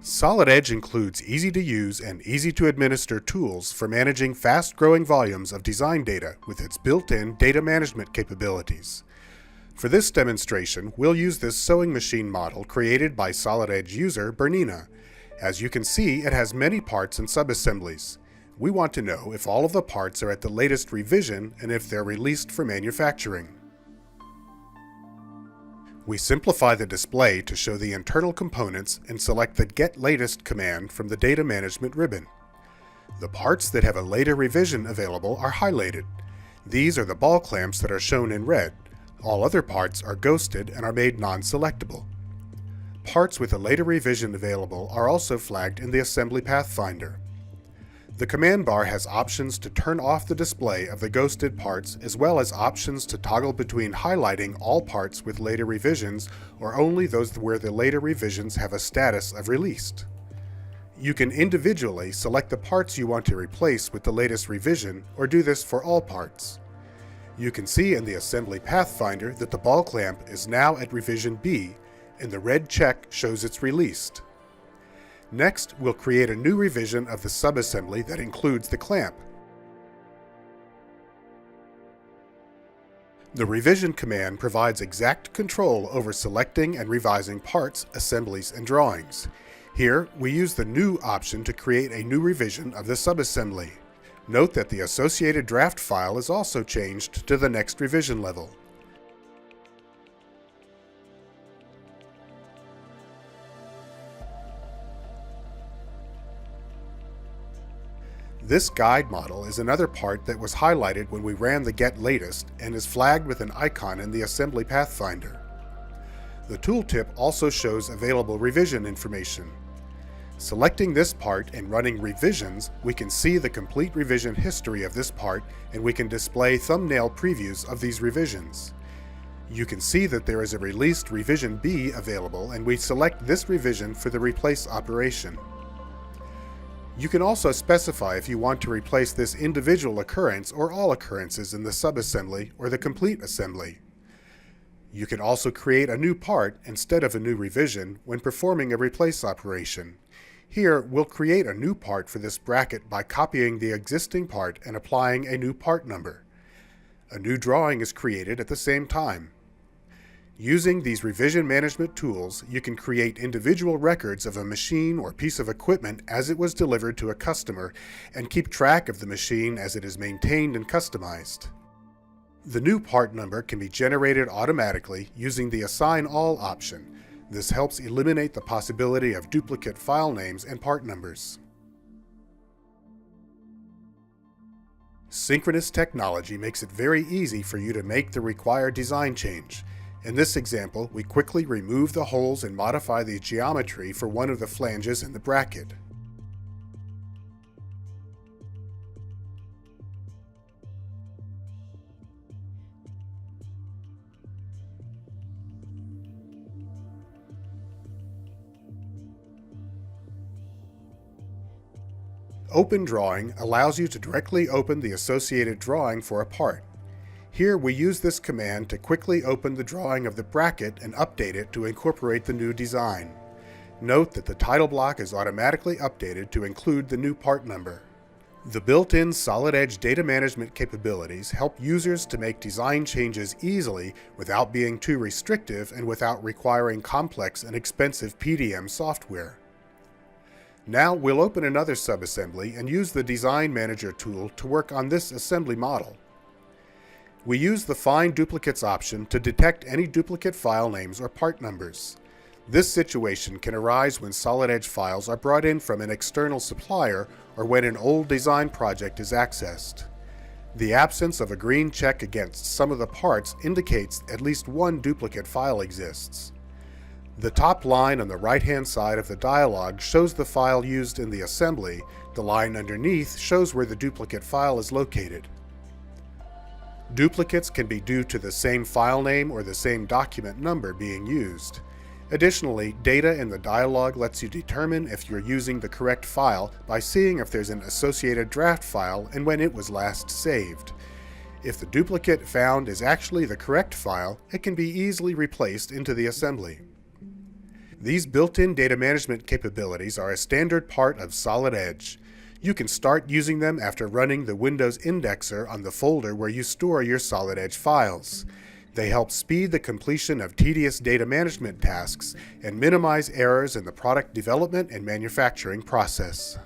Solid Edge includes easy-to-use and easy-to-administer tools for managing fast-growing volumes of design data with its built-in data management capabilities. For this demonstration, we'll use this sewing machine model created by Solid Edge user Bernina. As you can see, it has many parts and subassemblies. We want to know if all of the parts are at the latest revision and if they're released for manufacturing. We simplify the display to show the internal components and select the Get Latest command from the Data Management ribbon. The parts that have a later revision available are highlighted. These are the ball clamps that are shown in red. All other parts are ghosted and are made non-selectable. Parts with a later revision available are also flagged in the Assembly Pathfinder. The command bar has options to turn off the display of the ghosted parts as well as options to toggle between highlighting all parts with later revisions or only those where the later revisions have a status of released. You can individually select the parts you want to replace with the latest revision or do this for all parts. You can see in the Assembly Pathfinder that the ball clamp is now at revision B and the red check shows it's released. Next, we'll create a new revision of the subassembly that includes the clamp. The revision command provides exact control over selecting and revising parts, assemblies, and drawings. Here, we use the New option to create a new revision of the subassembly. Note that the associated draft file is also changed to the next revision level. This guide model is another part that was highlighted when we ran the Get Latest and is flagged with an icon in the Assembly Pathfinder. The tooltip also shows available revision information. Selecting this part and running revisions, we can see the complete revision history of this part and we can display thumbnail previews of these revisions. You can see that there is a released revision B available and we select this revision for the replace operation. You can also specify if you want to replace this individual occurrence or all occurrences in the subassembly or the complete assembly. You can also create a new part instead of a new revision when performing a replace operation. Here, we'll create a new part for this bracket by copying the existing part and applying a new part number. A new drawing is created at the same time. Using these revision management tools, you can create individual records of a machine or piece of equipment as it was delivered to a customer and keep track of the machine as it is maintained and customized. The new part number can be generated automatically using the Assign All option. This helps eliminate the possibility of duplicate file names and part numbers. Synchronous technology makes it very easy for you to make the required design change. In this example, we quickly remove the holes and modify the geometry for one of the flanges in the bracket. Open Drawing allows you to directly open the associated drawing for a part. Here we use this command to quickly open the drawing of the bracket and update it to incorporate the new design. Note that the title block is automatically updated to include the new part number. The built-in Solid Edge data management capabilities help users to make design changes easily without being too restrictive and without requiring complex and expensive PDM software. Now we'll open another subassembly and use the Design Manager tool to work on this assembly model. We use the Find Duplicates option to detect any duplicate file names or part numbers. This situation can arise when Solid Edge files are brought in from an external supplier or when an old design project is accessed. The absence of a green check against some of the parts indicates at least one duplicate file exists. The top line on the right-hand side of the dialog shows the file used in the assembly. The line underneath shows where the duplicate file is located. Duplicates can be due to the same file name or the same document number being used. Additionally, data in the dialog lets you determine if you're using the correct file by seeing if there's an associated draft file and when it was last saved. If the duplicate found is actually the correct file, it can be easily replaced into the assembly. These built-in data management capabilities are a standard part of Solid Edge. You can start using them after running the Windows indexer on the folder where you store your Solid Edge files. They help speed the completion of tedious data management tasks and minimize errors in the product development and manufacturing process.